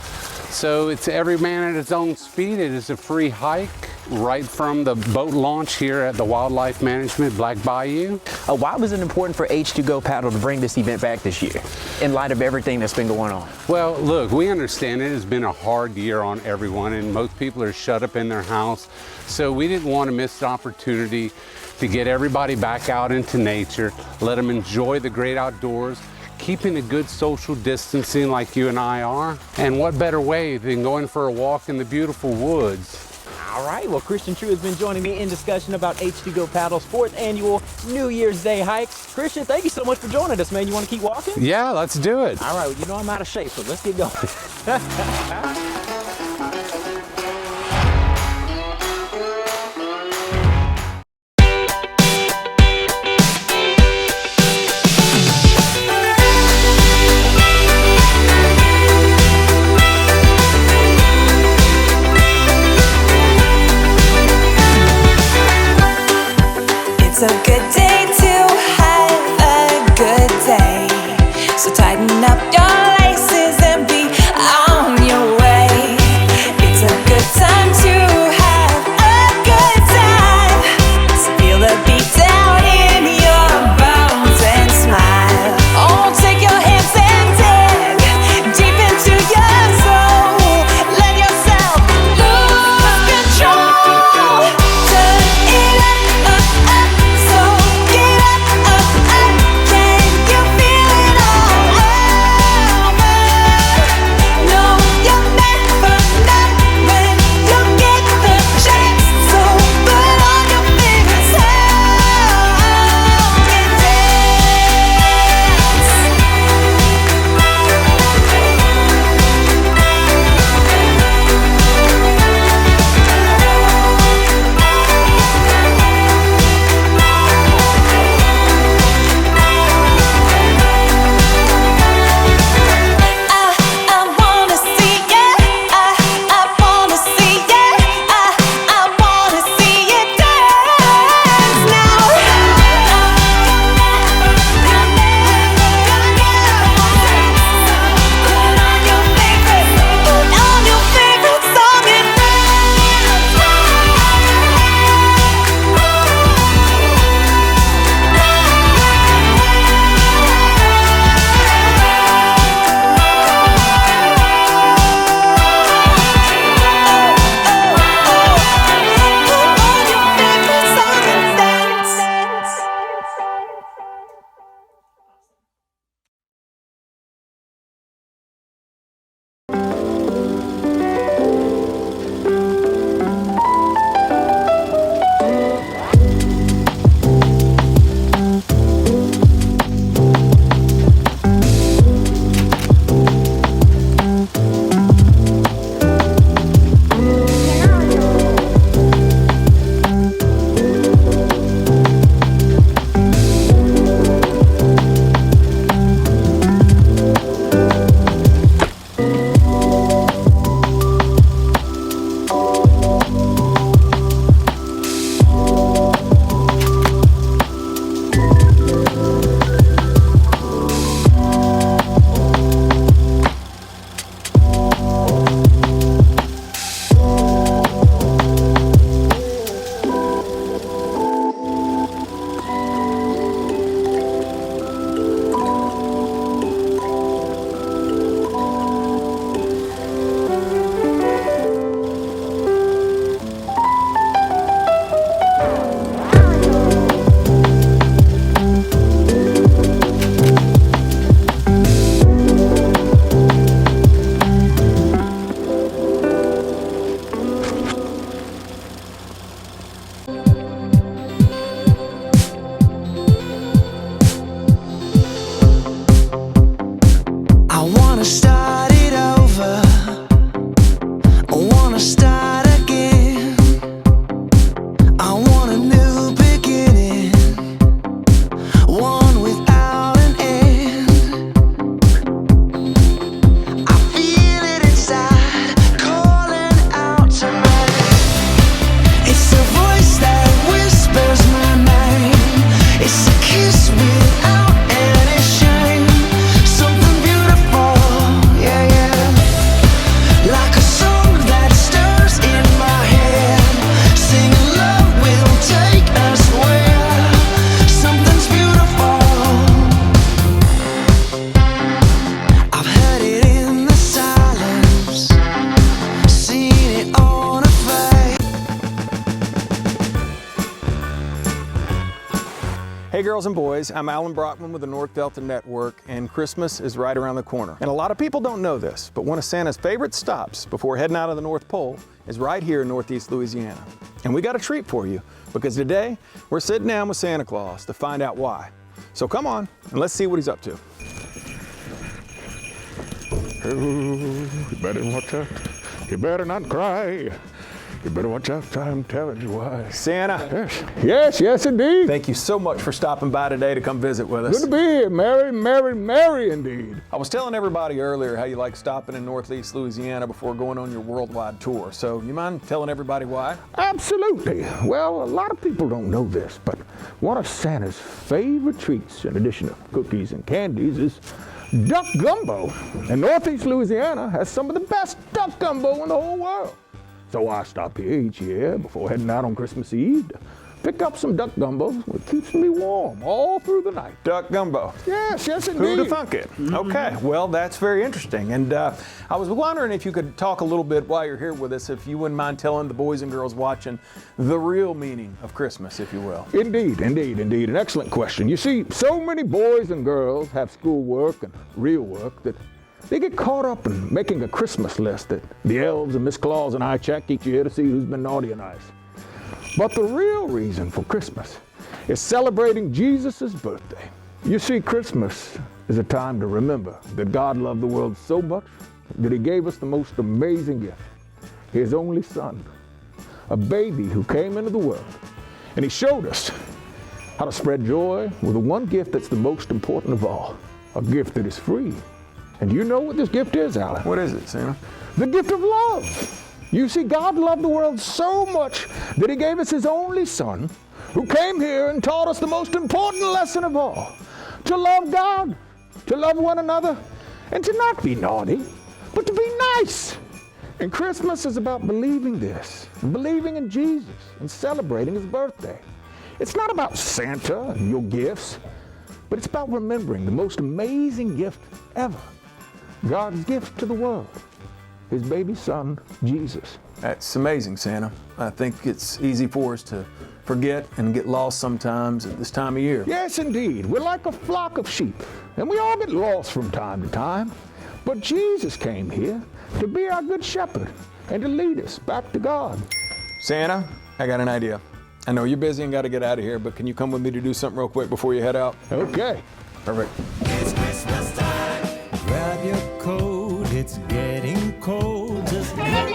So it's every man at his own speed. It is a free hike right from the boat launch here at the Wildlife Management Black Bayou. Why was it important for H2Go Paddle to bring this event back this year in light of everything that's been going on? Well, look, we understand it has been a hard year on everyone, and most people are shut up in their house. So we didn't want to miss the opportunity to get everybody back out into nature, let them enjoy the great outdoors, keeping a good social distancing like you and I are. And what better way than going for a walk in the beautiful woods? All right, well, Christian True has been joining me in discussion about H2Go Paddle's 4th annual New Year's Day hike. Christian, thank you so much for joining us, man. You want to keep walking? Yeah, let's do it. All right, well, you know I'm out of shape, so let's get going. It's a good day to have a good day. So tighten up your laces and be on your way. It's Hey girls and boys, I'm Alan Brockman with the North Delta Network, and Christmas is right around the corner. And a lot of people don't know this, but one of Santa's favorite stops before heading out of the North Pole is right here in Northeast Louisiana. And we got a treat for you, because today we're sitting down with Santa Claus to find out why. So come on, and let's see what he's up to. Oh, you better watch out. You better not cry. You better watch out, I'm telling you why. Santa. Yes, indeed. Thank you so much for stopping by today to come visit with us. Good to be here. Merry indeed. I was telling everybody earlier how you like stopping in Northeast Louisiana before going on your worldwide tour. So you mind telling everybody why? Absolutely. Well, a lot of people don't know this, but one of Santa's favorite treats, in addition to cookies and candies, is duck gumbo. And Northeast Louisiana has some of the best duck gumbo in the whole world. So I stop here each year before heading out on Christmas Eve to pick up some duck gumbo, which keeps me warm all through the night. Duck gumbo. Yes, indeed. Who'd have thunk it? Okay, well, that's very interesting. And I was wondering if you could talk a little bit while you're here with us, if you wouldn't mind telling the boys and girls watching the real meaning of Christmas, if you will. Indeed. An excellent question. You see, so many boys and girls have schoolwork and real work that they get caught up in making a Christmas list that the elves and Miss Claus and I check each year to see who's been naughty or nice. But the real reason for Christmas is celebrating Jesus' birthday. You see, Christmas is a time to remember that God loved the world so much that he gave us the most amazing gift, his only son, a baby who came into the world. And he showed us how to spread joy with the one gift that's the most important of all, a gift that is free. And you know what this gift is, Alan? What is it, Santa? The gift of love. You see, God loved the world so much that he gave us his only son, who came here and taught us the most important lesson of all, to love God, to love one another, and to not be naughty, but to be nice. And Christmas is about believing this, and believing in Jesus, and celebrating his birthday. It's not about Santa and your gifts, but it's about remembering the most amazing gift ever. God's gift to the world, his baby son, Jesus. That's amazing, Santa. I think it's easy for us to forget and get lost sometimes at this time of year. Yes, indeed. We're like a flock of sheep, and we all get lost from time to time. But Jesus came here to be our good shepherd and to lead us back to God. Santa, I got an idea. I know you're busy and got to get out of here, but can you come with me to do something real quick before you head out? Okay. Perfect. It's Christmas time. Grab your coat, it's getting cold. Just look at the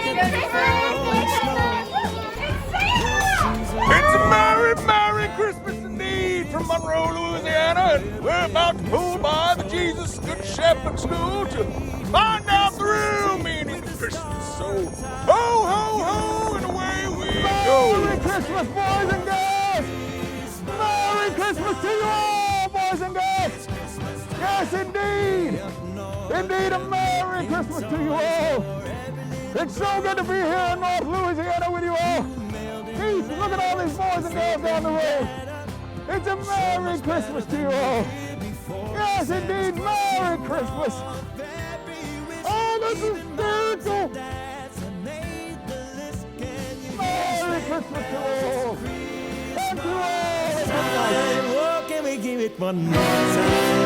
It's a Merry Christmas indeed from Monroe, Louisiana, and we're about to pull by the Jesus Good Shepherd School to find out the real meaning of Christmas. So, ho, ho, ho, and away we go. Merry Christmas, boys and girls! Merry Christmas to you all, boys and girls! Yes, indeed! Indeed, a Merry Christmas to you all! It's so good to be here in North Louisiana with you all! Heath, look at all these boys and girls down the road! It's a Merry Christmas to you all! Yes, indeed, Merry Christmas! Oh, this is spiritual! Merry Christmas to all! Thank you all! Oh, can we give it one more time?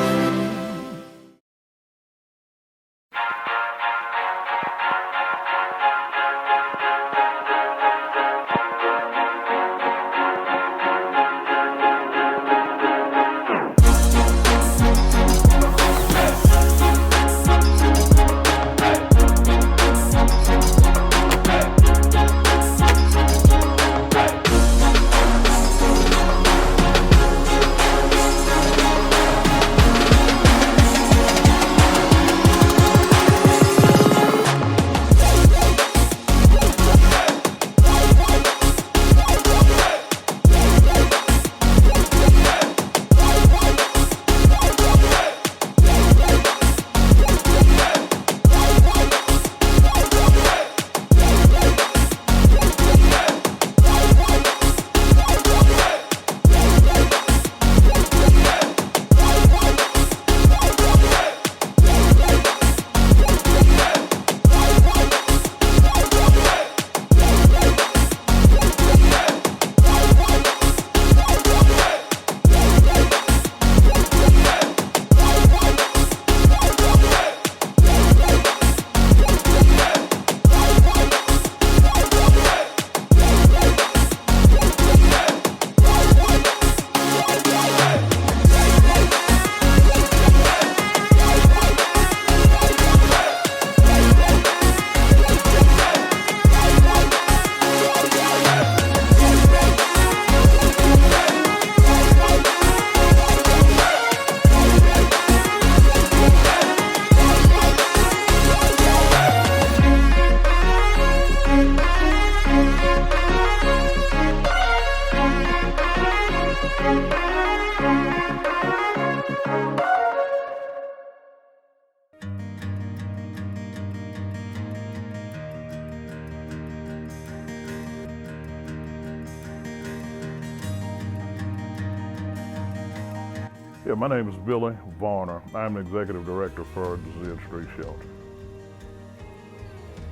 Yeah, my name is Billy Varner. I'm the Executive Director for the Zia Street Shelter.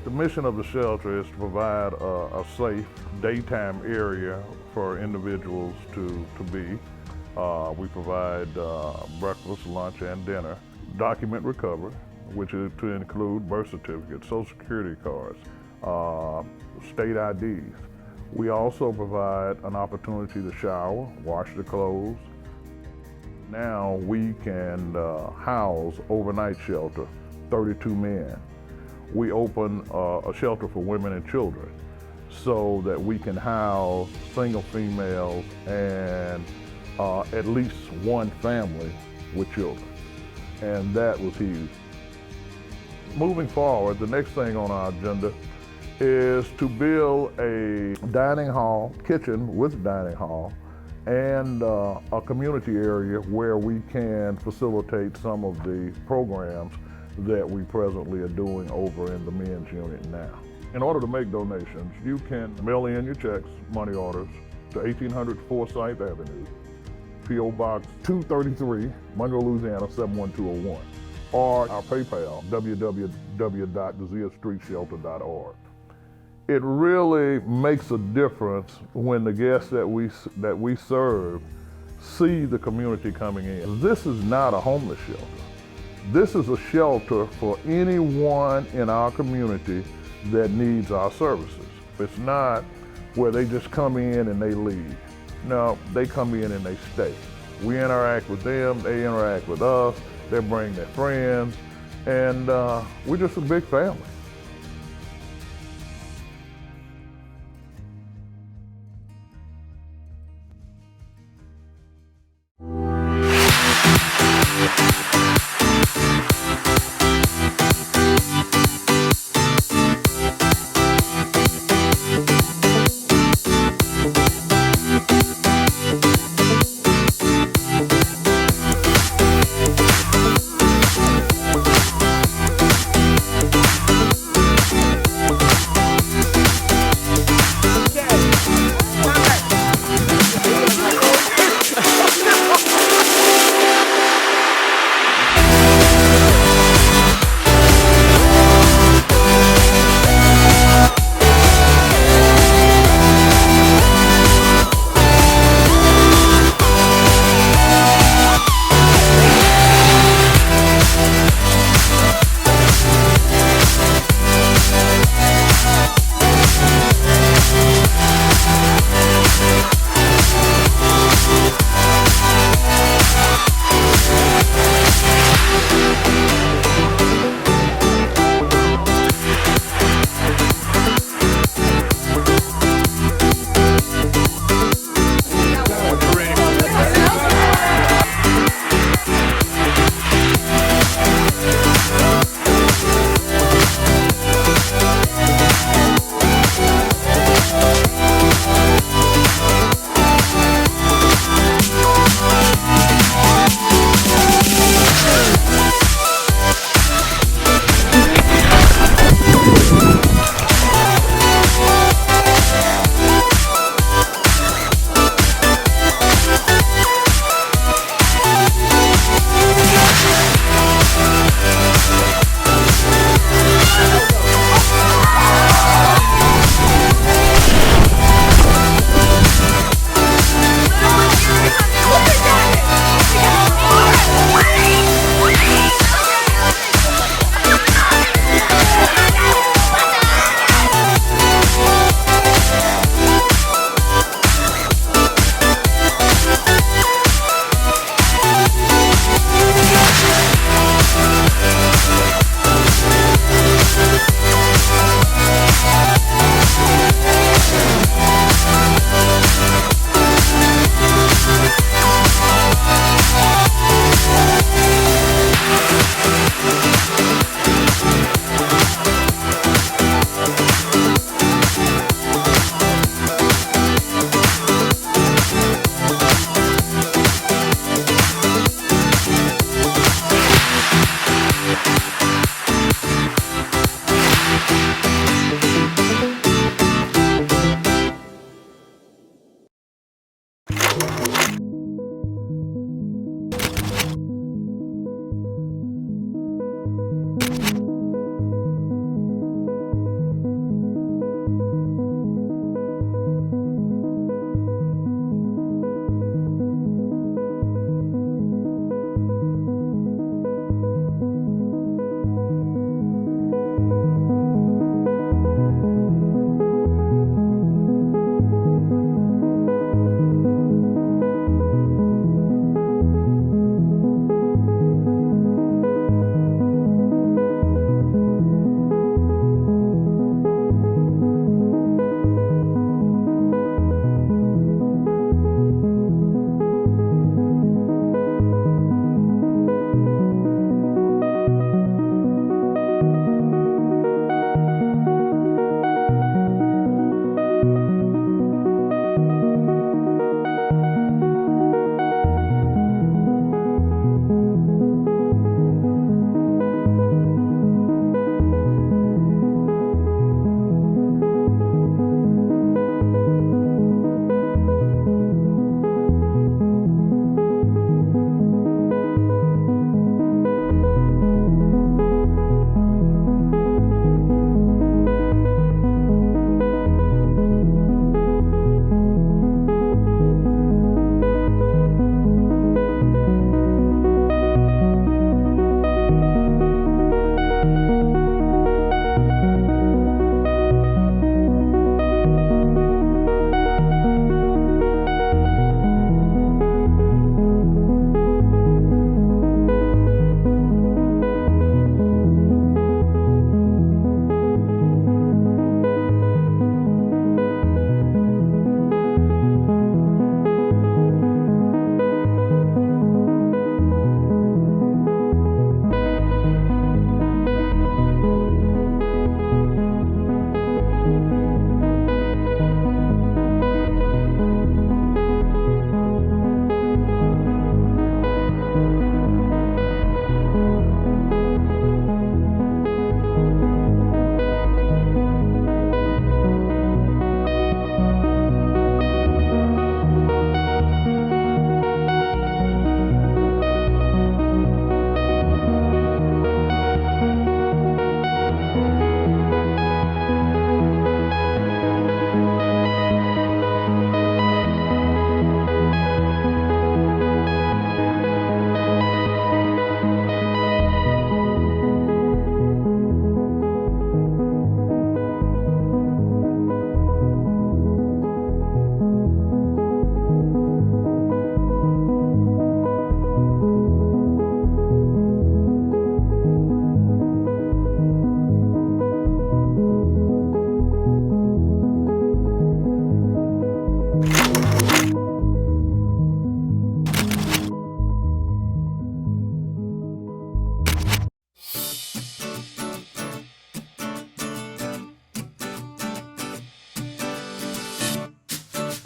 The mission of the shelter is to provide a safe daytime area for individuals to be. We provide breakfast, lunch, and dinner. Document recovery, which is to include birth certificates, social security cards, state IDs. We also provide an opportunity to shower, wash the clothes. Now we can house overnight shelter, 32 men. We open a shelter for women and children so that we can house single females and at least one family with children. And that was huge. Moving forward, the next thing on our agenda is to build a dining hall, kitchen with dining hall, and a community area where we can facilitate some of the programs that we presently are doing over in the men's unit now. In order to make donations, you can mail in your checks, money orders, to 1800 Forsyth Avenue, P.O. Box 233, Monroe, Louisiana 71201, or our PayPal, www.theziastreetshelter.org. It really makes a difference when the guests that we serve see the community coming in. This is not a homeless shelter. This is a shelter for anyone in our community that needs our services. It's not where they just come in and they leave. No, they come in and they stay. We interact with them, they interact with us, they bring their friends, and we're just a big family.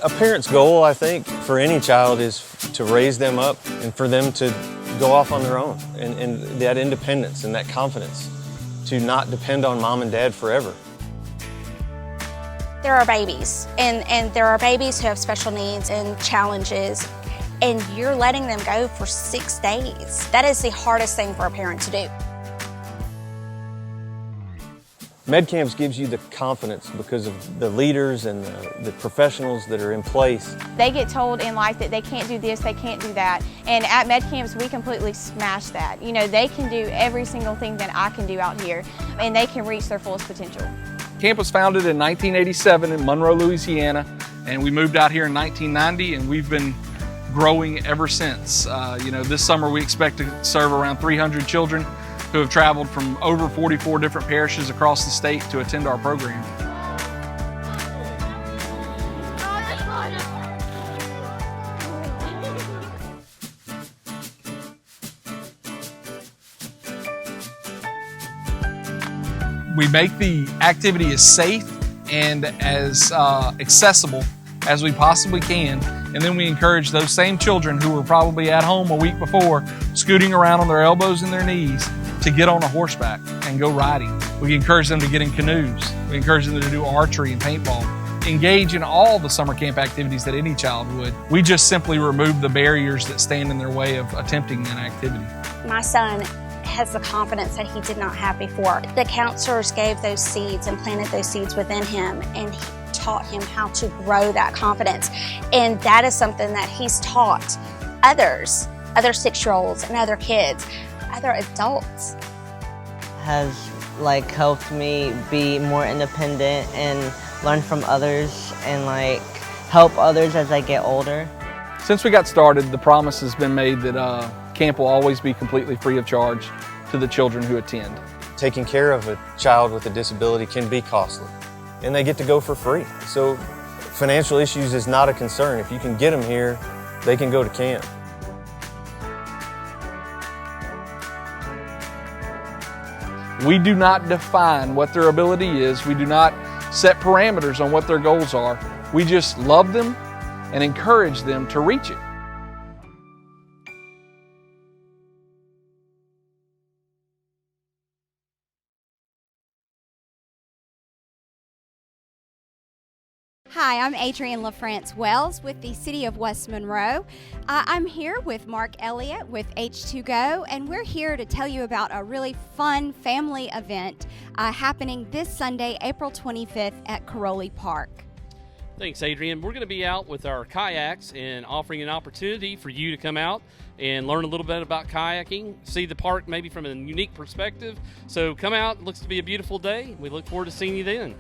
A parent's goal, I think, for any child is to raise them up and for them to go off on their own, and that independence and that confidence to not depend on mom and dad forever. There are babies, and there are babies who have special needs and challenges, and you're letting them go for 6 days. That is the hardest thing for a parent to do. Med camps gives you the confidence because of the leaders and the professionals that are in place. They get told in life that they can't do this, they can't do that. And at med camps, we completely smash that. You know, they can do every single thing that I can do out here, and they can reach their fullest potential. Camp was founded in 1987 in Monroe, Louisiana, and we moved out here in 1990, and we've been growing ever since. You know, this summer we expect to serve around 300 children who have traveled from over 44 different parishes across the state to attend our program. We make the activity as safe and as accessible as we possibly can, and then we encourage those same children who were probably at home a week before, scooting around on their elbows and their knees, to get on a horseback and go riding. We encourage them to get in canoes. We encourage them to do archery and paintball. Engage in all the summer camp activities that any child would. We just simply remove the barriers that stand in their way of attempting an activity. My son has the confidence that he did not have before. The counselors gave those seeds and planted those seeds within him, and he taught him how to grow that confidence. And that is something that he's taught others, other 6-year-olds and other kids, other adults. Has helped me be more independent and learn from others and help others as I get older. Since we got started, the promise has been made that camp will always be completely free of charge to the children who attend. Taking care of a child with a disability can be costly, and they get to go for free. So financial issues is not a concern. If you can get them here, they can go to camp. We do not define what their ability is. We do not set parameters on what their goals are. We just love them and encourage them to reach it. Hi, I'm Adrienne LaFrance-Wells with the City of West Monroe. I'm here with Mark Elliott with H2Go, and we're here to tell you about a really fun family event happening this Sunday, April 25th at Caroli Park. Thanks, Adrienne. We're going to be out with our kayaks and offering an opportunity for you to come out and learn a little bit about kayaking, see the park maybe from a unique perspective. So come out. It looks to be a beautiful day. We look forward to seeing you then.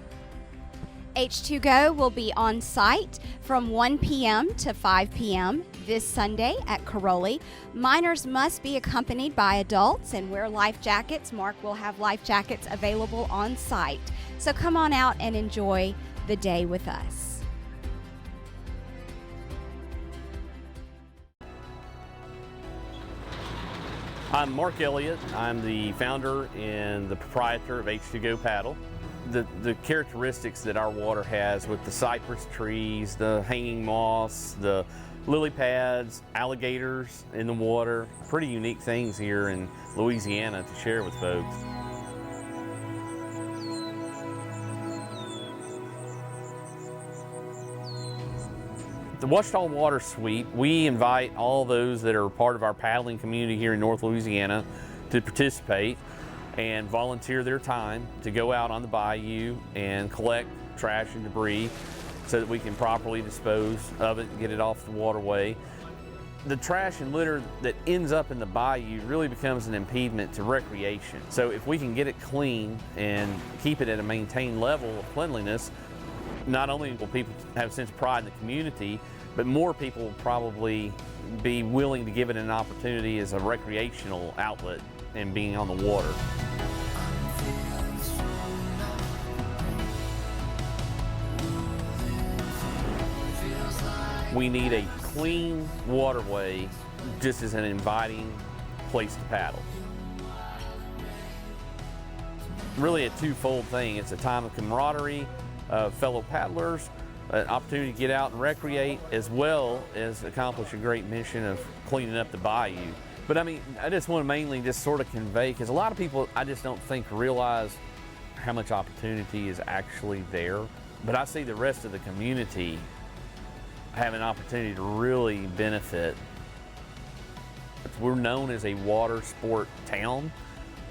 H2Go will be on site from 1 p.m. to 5 p.m. this Sunday at Caroli. Minors must be accompanied by adults and wear life jackets. Mark will have life jackets available on site. So come on out and enjoy the day with us. I'm Mark Elliott. I'm the founder and the proprietor of H2Go Paddle. The characteristics that our water has with the cypress trees, the hanging moss, the lily pads, alligators in the water, pretty unique things here in Louisiana to share with folks. The Washita Water Suite, we invite all those that are part of our paddling community here in North Louisiana to participate and volunteer their time to go out on the bayou and collect trash and debris so that we can properly dispose of it and get it off the waterway. The trash and litter that ends up in the bayou really becomes an impediment to recreation. So if we can get it clean and keep it at a maintained level of cleanliness, not only will people have a sense of pride in the community, but more people will probably be willing to give it an opportunity as a recreational outlet and being on the water. We need a clean waterway just as an inviting place to paddle. Really a twofold thing. It's a time of camaraderie of fellow paddlers, an opportunity to get out and recreate, as well as accomplish a great mission of cleaning up the bayou. But I mean, I just want to mainly just sort of convey, because a lot of people I just don't think realize how much opportunity is actually there. But I see the rest of the community have an opportunity to really benefit. We're known as a water sport town.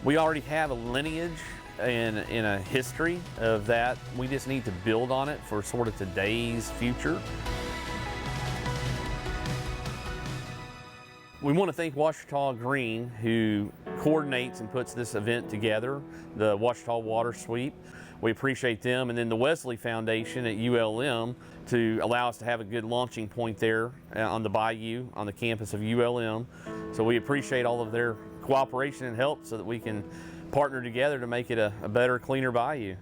We already have a lineage and a history of that. We just need to build on it for sort of today's future. We want to thank Ouachita Green, who coordinates and puts this event together, the Ouachita Water Sweep. We appreciate them, and then the Wesley Foundation at ULM to allow us to have a good launching point there on the bayou, on the campus of ULM. So we appreciate all of their cooperation and help so that we can partner together to make it a better, cleaner bayou.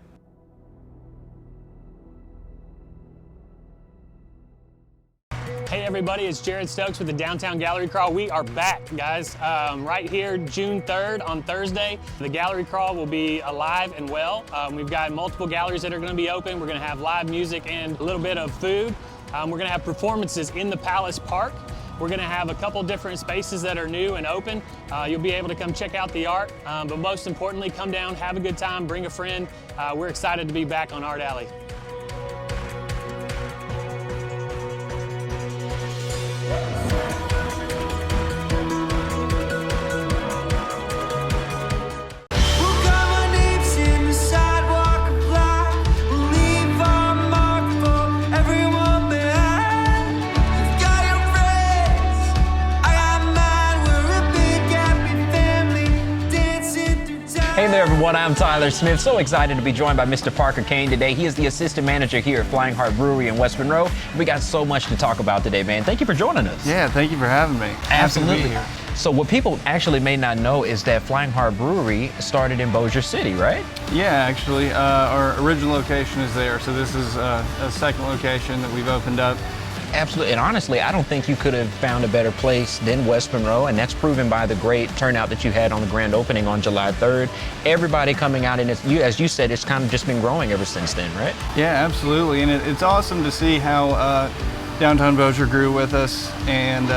Hey everybody, it's Jared Stokes with the Downtown Gallery Crawl. We are back, guys. Right here, June 3rd on Thursday. The Gallery Crawl will be alive and well. We've got multiple galleries that are going to be open. We're going to have live music and a little bit of food. We're going to have performances in the Palace Park. We're going to have a couple different spaces that are new and open. You'll be able to come check out the art, but most importantly, come down, have a good time, bring a friend. We're excited to be back on Art Alley. Hey there everyone, I'm Tyler Smith. So excited to be joined by Mr. Parker Kane today. He is the assistant manager here at Flying Heart Brewery in West Monroe. We got so much to talk about today, man. Thank you for joining us. Yeah, thank you for having me. Absolutely. Happy to be here. So what people actually may not know is that Flying Heart Brewery started in Bossier City, right? Yeah, actually, our original location is there. So this is a second location that we've opened up. Absolutely, and honestly, I don't think you could have found a better place than West Monroe, and that's proven by the great turnout that you had on the grand opening on July 3rd. Everybody coming out, and as you said, it's kind of just been growing ever since then, right? Yeah, absolutely, and it's awesome to see how downtown Bossier grew with us, and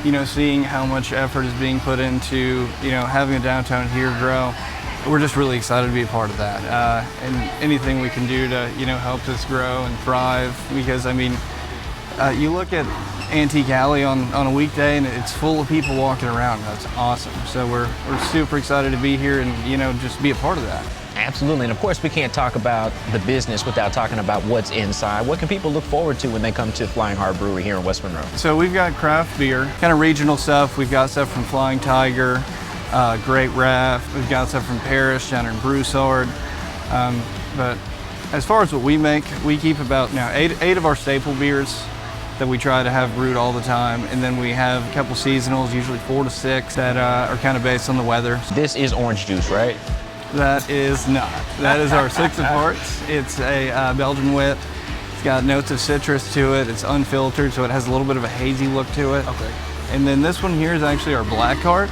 you know, seeing how much effort is being put into, you know, having a downtown here grow. We're just really excited to be a part of that, and anything we can do to, you know, help this grow and thrive, because I mean, you look at Antique Alley on a weekday and it's full of people walking around. That's awesome. So we're super excited to be here and, you know, just be a part of that. Absolutely, and of course we can't talk about the business without talking about what's inside. What can people look forward to when they come to Flying Heart Brewery here in West Monroe? So we've got craft beer, kind of regional stuff. We've got stuff from Flying Tiger, Great Raft. We've got stuff from Parrish down in Broussard. But as far as what we make, we keep about now eight of our staple beers that we try to have brewed all the time, and then we have a couple seasonals, usually 4 to 6, that are kind of based on the weather. This is orange juice, right? That is not. That is our 6 of Hearts. It's a Belgian wit. It's got notes of citrus to it. It's unfiltered, so it has a little bit of a hazy look to it. Okay. And then this one here is actually our black heart.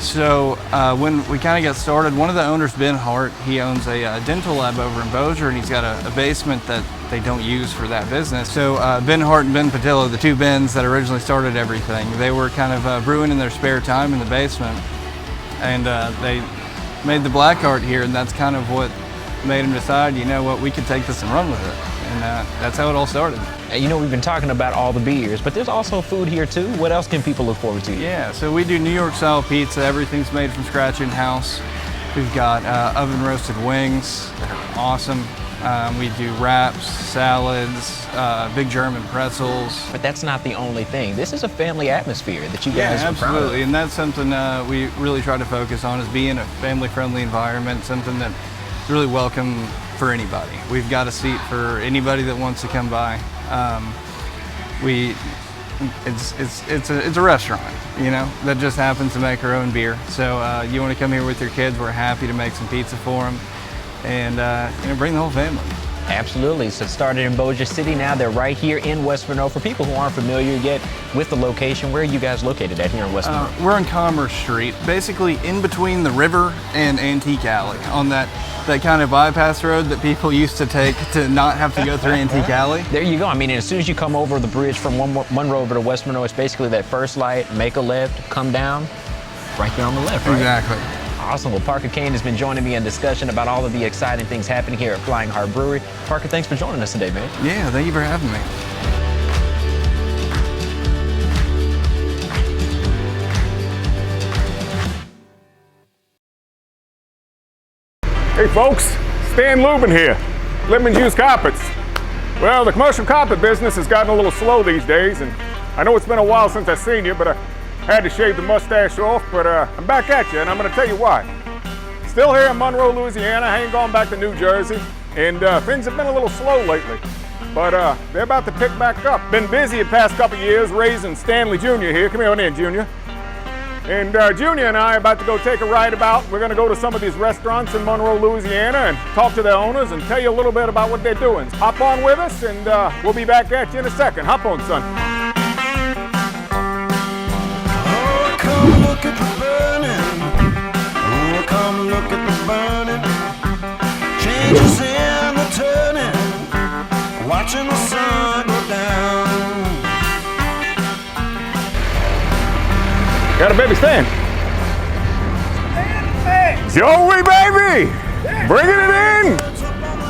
So when we kind of got started, one of the owners, Ben Hart, he owns a dental lab over in Bossier, and he's got a basement that they don't use for that business. So Ben Hart and Ben Patillo, the two Bens that originally started everything, they were kind of brewing in their spare time in the basement, and they made the black heart here, and that's kind of what made them decide, you know what, we could take this and run with it. And that's how it all started. You know, we've been talking about all the beers, but there's also food here too. What else can people look forward to? Yeah, so we do New York style pizza. Everything's made from scratch in-house. We've got oven roasted wings that are awesome. We do wraps, salads, big German pretzels. But that's not the only thing. This is a family atmosphere that you guys are proud of. Absolutely, and that's something we really try to focus on, is being a family-friendly environment, something that's really welcome for anybody. We've got a seat for anybody that wants to come by. It's a restaurant, you know, that just happens to make our own beer. So you want to come here with your kids, we're happy to make some pizza for them, and you know, bring the whole family. Absolutely. So it started in Bossier City. Now they're right here in West Monroe. For people who aren't familiar yet with the location, where are you guys located at here in West Monroe? We're on Commerce Street, basically in between the river and Antique Alley, on that kind of bypass road that people used to take to not have to go through Antique Alley. There you go. I mean, as soon as you come over the bridge from Monroe over to West Monroe, it's basically that first light, make a left, come down, right there on the left, right? Exactly. Awesome. Well, Parker Kane has been joining me in discussion about all of the exciting things happening here at Flying Heart Brewery. Parker, thanks for joining us today, man. Yeah, thank you for having me. Hey folks, Stan Lubin here, Lemon Juice Carpets. Well, the commercial carpet business has gotten a little slow these days, and I know it's been a while since I've seen you, but I had to shave the mustache off, but I'm back at you, and I'm gonna tell you why. Still here in Monroe, Louisiana. I ain't gone back to New Jersey, and things have been a little slow lately, but they're about to pick back up. Been busy the past couple years raising Stanley Jr. here. Come here on in, Junior. And Junior and I are about to go take a ride about. We're gonna go to some of these restaurants in Monroe, Louisiana, and talk to their owners and tell you a little bit about what they're doing. Hop on with us, and we'll be back at you in a second. Hop on, son. Come look at the burning. Oh, come look at the burning. Changes in the turning. Watching the sun go down. Got a baby Stan. Joey, baby! Bringing it in!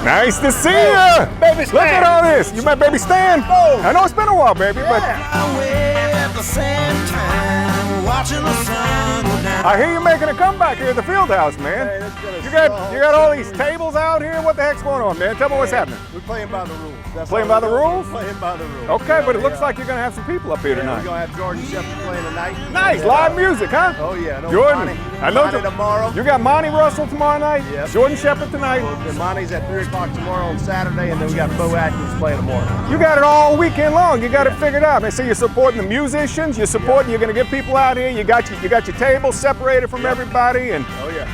Nice to see you! Baby Stan. Look at all this. You met baby Stan? I know it's been a while, baby, but At the same time, watching the sun go down. I hear you making a comeback here at the field house, man. You got all these tables out here. What the heck's going on, man? Tell me what's happening. We're playing by the rules. That's Playing all by the we're doing. rules? Playing by the rules. Okay, but it looks like you're gonna have some people up here tonight. We're gonna have Jordan Shepard playing tonight. Nice, live music, huh? Oh yeah, no, Jordan, Monty, I know Monty tomorrow. You got Monty Russell tomorrow night. Yep. Jordan Shepard tonight. And Monty's at 3 o'clock tomorrow on Saturday, and then we got Bo Atkins playing tomorrow. You got it all weekend long. You got it figured out. Man, so you're supporting the musicians. You're supporting. You're gonna get people out here. You got your table separated from everybody, and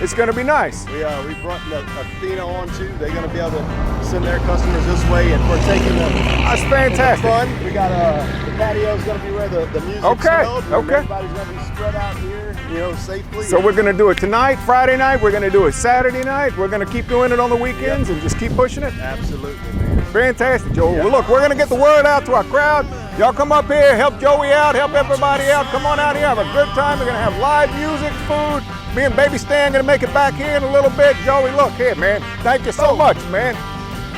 it's gonna be nice. We brought the Athena on too. They're gonna be able to send their customers this way, and we're taking them. That's fantastic. Fun. We got the patio's gonna be where the music's held. Okay. Everybody's gonna be spread out here, safely. So we're gonna do it tonight, Friday night. We're gonna do it Saturday night. We're gonna keep doing it on the weekends and just keep pushing it. Absolutely, man. Fantastic, Joey. Well, look, we're gonna get the word out to our crowd. Y'all come up here, help Joey out, help everybody out. Come on out here, have a good time. We're gonna have live music, food. Me and Baby Stan gonna make it back here in a little bit. Joey, look here, man. Thank you so much, man.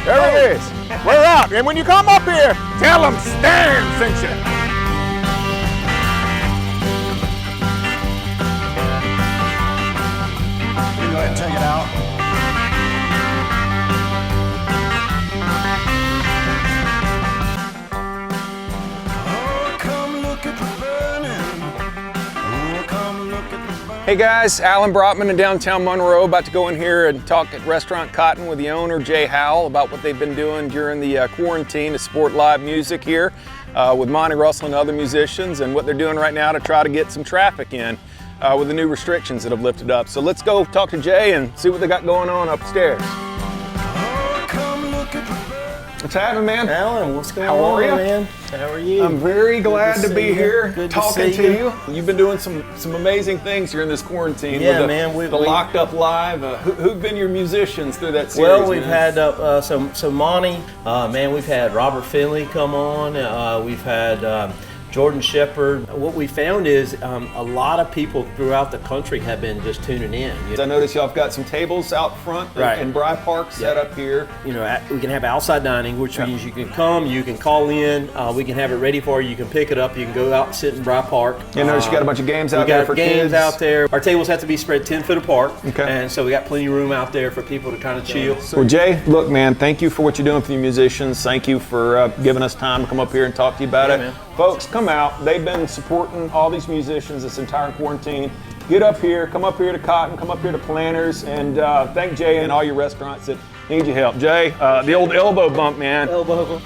There it is. We're out. And when you come up here, tell them Stan sent you. Go ahead and take it out. Hey guys, Alan Brotman in downtown Monroe, about to go in here and talk at Restaurant Cotton with the owner, Jay Howell, about what they've been doing during the quarantine to support live music here with Monty Russell and other musicians, and what they're doing right now to try to get some traffic in with the new restrictions that have lifted up. So let's go talk to Jay and see what they got going on upstairs. What's happening, man? Alan, what's going on, How are you? man? How are you? I'm very glad to be here Good talking see to you. You've been doing some amazing things during this quarantine. Yeah, with man. The Locked Up Live. Who've been your musicians through that series? Well, we've had so Monty. Man, we've had Robert Finley come on. We've had Jordan Shepard. What we found is a lot of people throughout the country have been just tuning in. I noticed y'all have got some tables out front in Bry Park set up here. You know, we can have outside dining, which means you can come, you can call in, we can have it ready for you, you can pick it up, you can go out and sit in Bry Park. You notice you got a bunch of games out there for kids. We got games out there. Our tables have to be spread 10 foot apart, okay. And so we got plenty of room out there for people to kind of chill. Well, Jay, look, man, thank you for what you're doing for the musicians. Thank you for giving us time to come up here and talk to you about it. Man. Folks, come out. They've been supporting all these musicians this entire quarantine. Get up here, come up here to Cotton, come up here to Planters, and thank Jay and all your restaurants that need your help. Jay, the old elbow bump, man. Elbow bump.